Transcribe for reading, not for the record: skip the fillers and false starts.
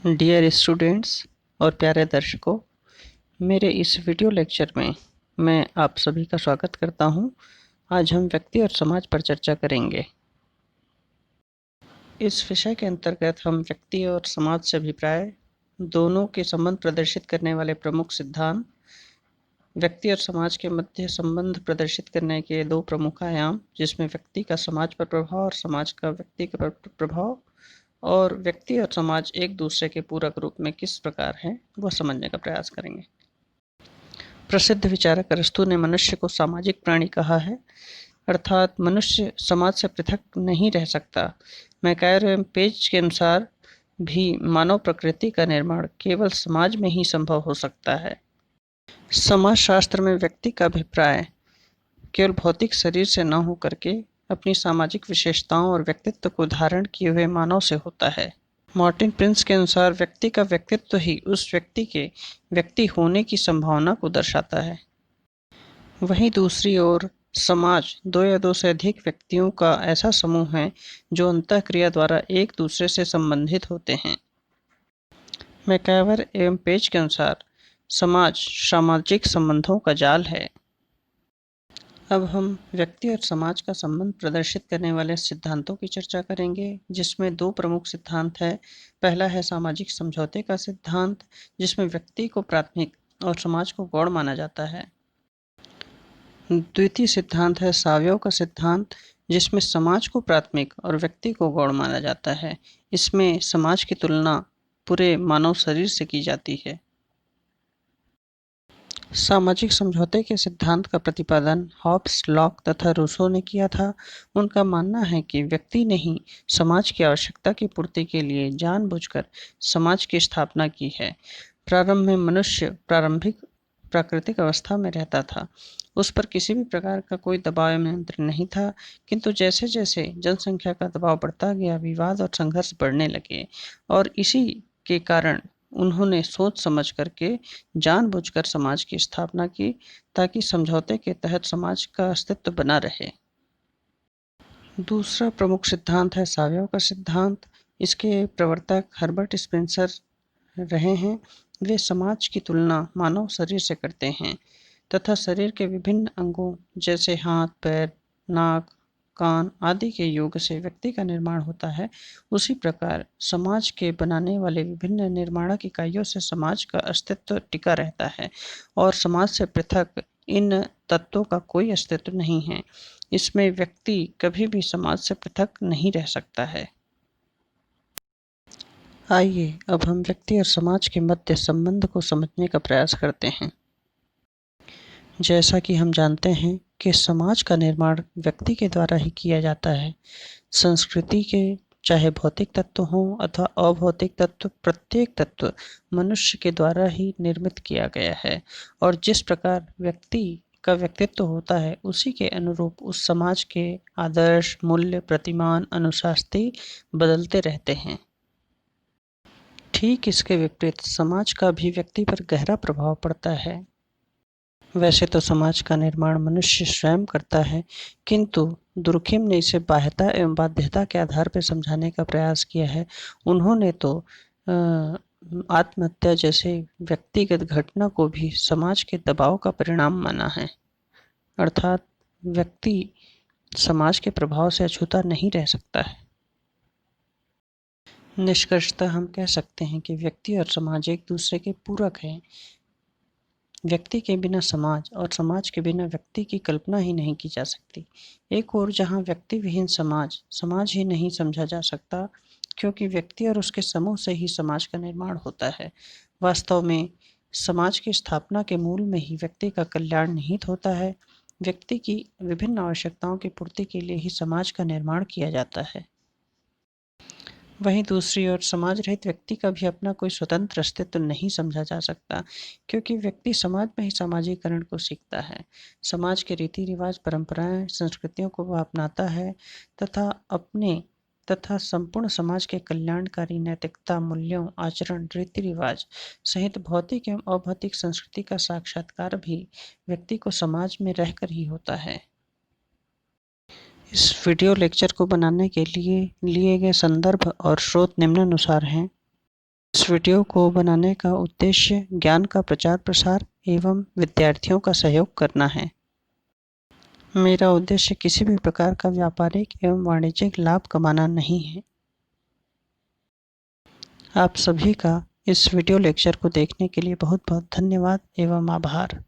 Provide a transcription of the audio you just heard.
Dear students और प्यारे दर्शकों, मेरे इस वीडियो लेक्चर में मैं आप सभी का स्वागत करता हूं। आज हम व्यक्ति और समाज पर चर्चा करेंगे। इस विषय के अंतर्गत हम व्यक्ति और समाज से अभिप्राय, दोनों के संबंध प्रदर्शित करने वाले प्रमुख सिद्धांत, व्यक्ति और समाज के मध्य संबंध प्रदर्शित करने के दो प्रमुख आयाम, जिसमें व्यक्ति का समाज पर प्रभाव और समाज का व्यक्ति पर प्रभाव, और व्यक्ति और समाज एक दूसरे के पूरक रूप में किस प्रकार हैं, वह समझने का प्रयास करेंगे। प्रसिद्ध विचारक अरस्तु ने मनुष्य को सामाजिक प्राणी कहा है, अर्थात मनुष्य समाज से पृथक नहीं रह सकता। मैकायर एवं पेज के अनुसार भी मानव प्रकृति का निर्माण केवल समाज में ही संभव हो सकता है। समाज शास्त्र में व्यक्ति का अभिप्राय केवल भौतिक शरीर से न होकर के अपनी सामाजिक विशेषताओं और व्यक्तित्व को धारण किए हुए मानव से होता है। मार्टिन प्रिंस के अनुसार व्यक्ति का व्यक्तित्व ही उस व्यक्ति के व्यक्ति होने की संभावना को दर्शाता है। वहीं दूसरी ओर समाज दो या दो से अधिक व्यक्तियों का ऐसा समूह है जो अंतःक्रिया द्वारा एक दूसरे से संबंधित होते हैं। मैकावर एवं पेज के अनुसार समाज सामाजिक संबंधों का जाल है। अब हम व्यक्ति और समाज का संबंध प्रदर्शित करने वाले सिद्धांतों की चर्चा करेंगे, जिसमें दो प्रमुख सिद्धांत है। पहला है सामाजिक समझौते का सिद्धांत, जिसमें व्यक्ति को प्राथमिक और समाज को गौण माना जाता है। द्वितीय सिद्धांत है सावयव का सिद्धांत, जिसमें समाज को प्राथमिक और व्यक्ति को गौण माना जाता है। इसमें समाज की तुलना पूरे मानव शरीर से की जाती है। सामाजिक समझौते के सिद्धांत का प्रतिपादन हॉब्स, लॉक तथा रूसो ने किया था। उनका मानना है कि व्यक्ति ने ही समाज की आवश्यकता की पूर्ति के लिए जानबूझकर समाज की स्थापना की है। प्रारंभ में मनुष्य प्रारंभिक प्राकृतिक अवस्था में रहता था। उस पर किसी भी प्रकार का कोई दबाव या नियंत्रण नहीं था, किंतु जैसे जैसे जनसंख्या का दबाव बढ़ता गया, विवाद और संघर्ष बढ़ने लगे, और इसी के कारण उन्होंने सोच समझ करके जानबूझकर समाज की स्थापना की, ताकि समझौते के तहत समाज का अस्तित्व बना रहे। दूसरा प्रमुख सिद्धांत है सावयव का सिद्धांत। इसके प्रवर्तक हर्बर्ट स्पेंसर रहे हैं। वे समाज की तुलना मानव शरीर से करते हैं तथा शरीर के विभिन्न अंगों जैसे हाथ, पैर, नाक, कान आदि के योग से व्यक्ति का निर्माण होता है। उसी प्रकार समाज के बनाने वाले विभिन्न निर्माणक इकाइयों से समाज का अस्तित्व टिका रहता है, और समाज से पृथक इन तत्वों का कोई अस्तित्व नहीं है। इसमें व्यक्ति कभी भी समाज से पृथक नहीं रह सकता है। आइए अब हम व्यक्ति और समाज के मध्य संबंध को समझने का प्रयास करते हैं। जैसा कि हम जानते हैं कि समाज का निर्माण व्यक्ति के द्वारा ही किया जाता है। संस्कृति के चाहे भौतिक तत्व हों अथवा अभौतिक तत्व, प्रत्येक तत्व मनुष्य के द्वारा ही निर्मित किया गया है, और जिस प्रकार व्यक्ति का व्यक्तित्व होता है उसी के अनुरूप उस समाज के आदर्श, मूल्य, प्रतिमान, अनुशास्त्री बदलते रहते हैं। ठीक इसके विपरीत समाज का भी व्यक्ति पर गहरा प्रभाव पड़ता है। वैसे तो समाज का निर्माण मनुष्य स्वयं करता है, किंतु दुर्खिम ने इसे बाह्यता एवं बाध्यता के आधार पर समझाने का प्रयास किया है। उन्होंने तो आत्महत्या जैसे व्यक्तिगत घटना को भी समाज के दबाव का परिणाम माना है, अर्थात व्यक्ति समाज के प्रभाव से अछूता नहीं रह सकता है। निष्कर्षतः हम कह सकते हैं कि व्यक्ति और समाज एक दूसरे के पूरक हैं। व्यक्ति के बिना समाज और समाज के बिना व्यक्ति की कल्पना ही नहीं की जा सकती। एक ओर जहाँ व्यक्ति विहीन समाज समाज ही नहीं समझा जा सकता, क्योंकि व्यक्ति और उसके समूह से ही समाज का निर्माण होता है। वास्तव में समाज की स्थापना के मूल में ही व्यक्ति का कल्याण निहित होता है। व्यक्ति की विभिन्न आवश्यकताओं की पूर्ति के लिए ही समाज का निर्माण किया जाता है। वहीं दूसरी ओर समाज रहित व्यक्ति का भी अपना कोई स्वतंत्र अस्तित्व नहीं समझा जा सकता, क्योंकि व्यक्ति समाज में ही सामाजिकरण को सीखता है। समाज के रीति रिवाज, परंपराएं, संस्कृतियों को वह अपनाता है तथा संपूर्ण समाज के कल्याणकारी नैतिकता, मूल्यों, आचरण, रीति रिवाज सहित भौतिक एवं अभौतिक संस्कृति का साक्षात्कार भी व्यक्ति को समाज में रहकर ही होता है। इस वीडियो लेक्चर को बनाने के लिए लिए गए संदर्भ और स्रोत निम्नानुसार हैं। इस वीडियो को बनाने का उद्देश्य ज्ञान का प्रचार प्रसार एवं विद्यार्थियों का सहयोग करना है। मेरा उद्देश्य किसी भी प्रकार का व्यापारिक एवं वाणिज्यिक लाभ कमाना नहीं है। आप सभी का इस वीडियो लेक्चर को देखने के लिए बहुत बहुत धन्यवाद एवं आभार।